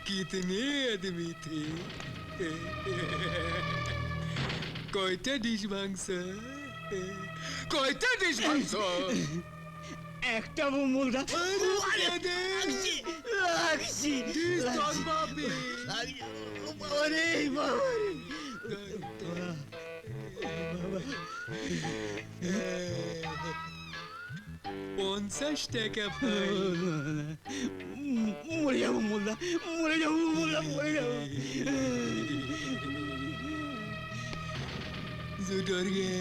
कितने आदमी थे? কয়টা ডিশ মাংস? কয়টা ডিশ মাংস? একটা মুলদা লাগছি ডিশ তোর বাপে। বাবারে বাবারে 50 টাকা ভাই। মরে যাবো মুলদা, মরে যাবো মুলদা, মরে যাবো। जो डर गया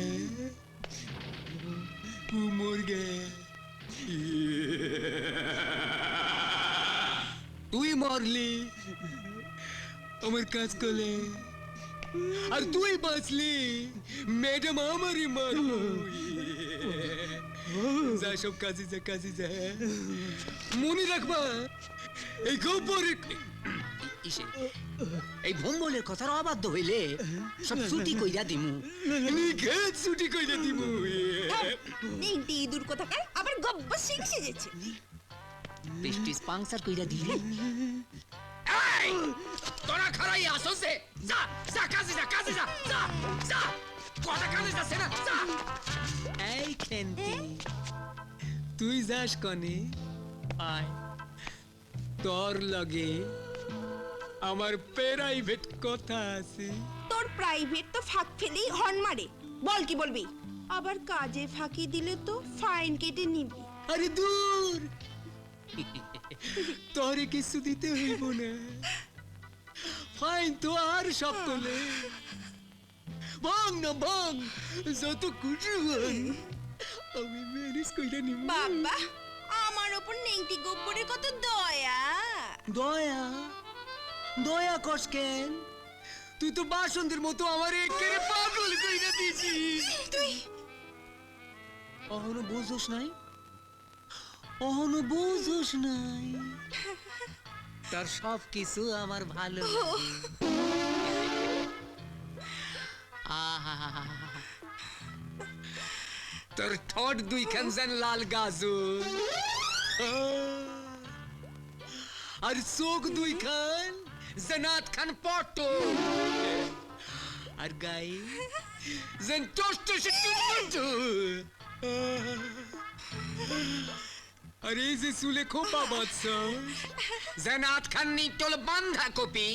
वो मर गया। তুই মরলি আমার কাজ করলে আর তুই বাঁচলি ম্যাডাম আমারই মারলো। যা সব কাজে যা কাজে যা মনে রাখবা এই গোবরের এই ভোম্বলের কথার অবাধ্য হইলে সব ছুটি কইরা দিমু। নিখেত ছুটি কইরা দিমু। নেংটি ইঁদুর কোথাকার আবার গব্বর সিং সেজেছে। প্রেস্টিজ পাংচার কইরা দিলে। এই তোরা খারাই আসছে, যা যা কাজে যা কাজে যা যা যা কথা কাজে যাচ্ছে না যা। এই খেন্তি তুই যাস কনে আয় তোর লগে আমার প্রাইভেট কথা আছে। তোর প্রাইভেট তো ফাঁক ফেলেই হর্ন মারে। বল কি বলবি? আবার কাজে ফাঁকি দিলে তো ফাইন কেটে নিবি। আরে দূর তোরে কিছু দিতে হইব না, ফাইন তো আর সব তোলে। ভাঙ না ভাঙ, যত খুশি হন আমি ম্যানেজ কইরা নিব। বাবা আমার ওপর নেংটি গব্বরের কত দয়া। দয়া দয়া কস কেন? তুই তো বাসন্তের মতো আমার একেবারে পাগল কইরা দিছিস। তুই অহনো বুঝোস নাই, অহনো বুঝোস নাই তার সব কিছু আমার ভালো তোর ঠোঁট দুই খান যেন লাল গাজর আর চোখ দুই খান জনাত খান পটল আর গায়ে যেন টসটসে টুটটু। আর এই যে চুলে খোপা বাঁধছ জনাত খান নিটল বান্ধা কপি।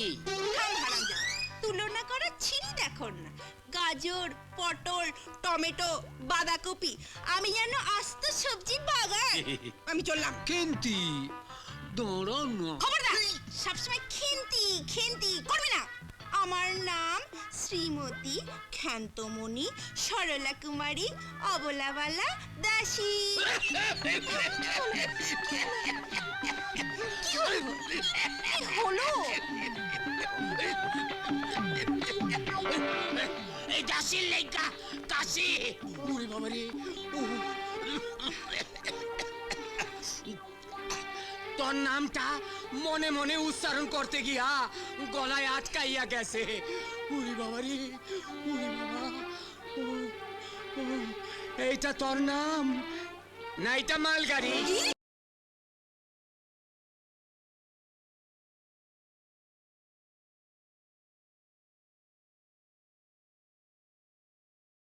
তুলনা করার ছিরি দেখো না। গাজর, পটল, টমেটো, বাঁধাকপি, আমি যেন আস্ত সবজি বাগান। আমি চললাম। কেন্তি দাঁড়ানো। খবরদার সবসময় খেন্তি খেন্তি করবি না। আমার নাম শ্রীমতী ক্ষান্তমণি সরলা কুমারী অবলাবালা দাসী। কি হলো? এই দাসির লেগা কাশি। ওরে বাবা রে, তোর নামটা মনে মনে উচ্চারণ করতে গিয়া গলায় আটকাইয়া গেছে। ওরে বাবা রে, ওরে বাবা। এইটা তোর নাম না, এটা মালগাড়ি?